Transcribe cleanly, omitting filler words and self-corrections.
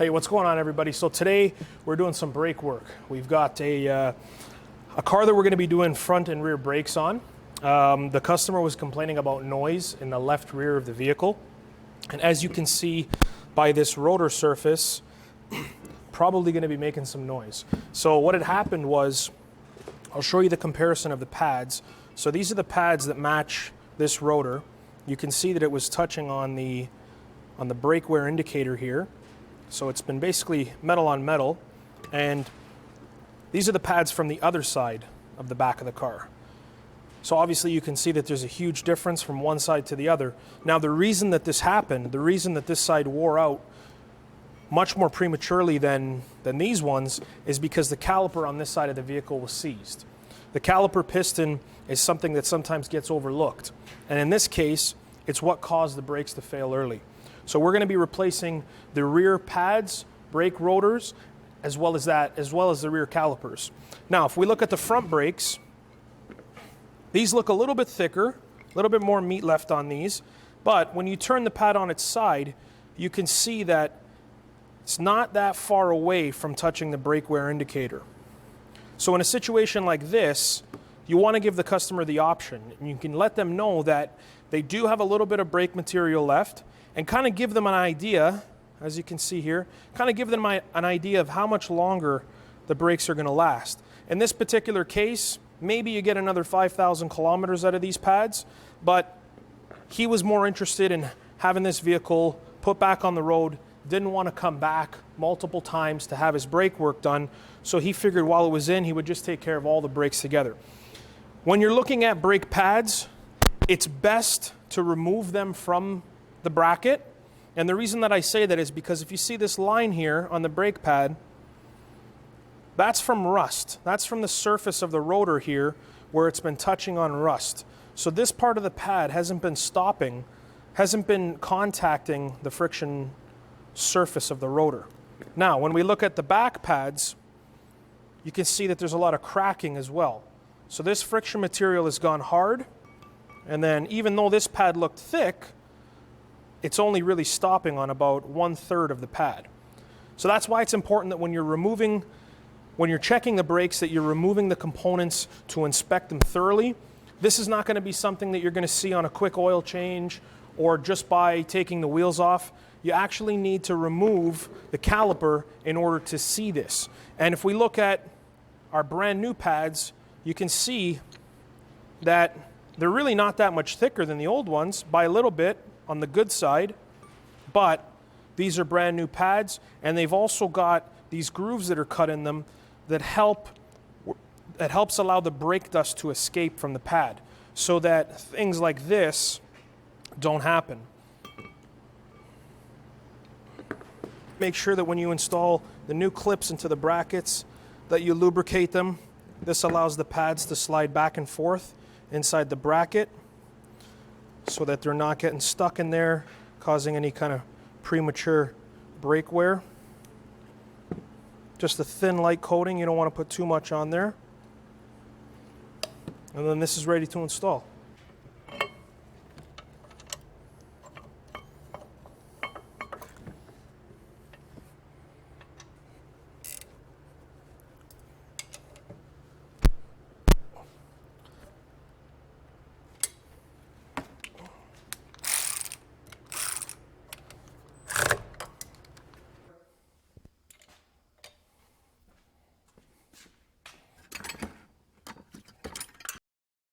Hey, what's going on, everybody? So today we're doing some brake work. We've got a car that we're going to be doing front and rear brakes on. The customer was complaining about noise in the left rear of the vehicle. And as you can see by this rotor surface, probably going to be making some noise. So what had happened was, I'll show you the comparison of the pads. So these are the pads that match this rotor. You can see that it was touching on the brake wear indicator here. So it's been basically metal on metal, and these are the pads from the other side of the back of the car. So obviously you can see that there's a huge difference from one side to the other. Now the reason that this happened, the reason that this side wore out much more prematurely than these ones, is because the caliper on this side of the vehicle was seized. The caliper piston is something that sometimes gets overlooked, and in this case it's what caused the brakes to fail early. So we're going to be replacing the rear pads, brake rotors, as well as the rear calipers. Now, if we look at the front brakes, these look a little bit thicker, a little bit more meat left on these, but when you turn the pad on its side, you can see that it's not that far away from touching the brake wear indicator. So in a situation like this, you want to give the customer the option, and you can let them know that they do have a little bit of brake material left, and kind of give them an idea, as you can see here, kind of give them an idea of how much longer the brakes are going to last. In this particular case, maybe you get another 5,000 kilometers out of these pads, but he was more interested in having this vehicle put back on the road, didn't want to come back multiple times to have his brake work done, so he figured while it was in, he would just take care of all the brakes together. When you're looking at brake pads, it's best to remove them from the bracket, and the reason that I say that is because if you see this line here on the brake pad, that's from rust. That's from the surface of the rotor here where it's been touching on rust. So this part of the pad hasn't been contacting the friction surface of the rotor. Now, when we look at the back pads, you can see that there's a lot of cracking as well. So this friction material has gone hard, and then even though this pad looked thick, it's only really stopping on about 1/3 of the pad. So that's why it's important that when you're checking the brakes, that you're removing the components to inspect them thoroughly. This is not going to be something that you're going to see on a quick oil change or just by taking the wheels off. You actually need to remove the caliper in order to see this. And if we look at our brand new pads, you can see that they're really not that much thicker than the old ones by a little bit on the good side, but these are brand new pads, and they've also got these grooves that are cut in them that helps allow the brake dust to escape from the pad so that things like this don't happen. Make sure that when you install the new clips into the brackets that you lubricate them. This allows the pads to slide back and forth inside the bracket so that they're not getting stuck in there, causing any kind of premature brake wear. Just a thin light coating, you don't want to put too much on there. And then this is ready to install.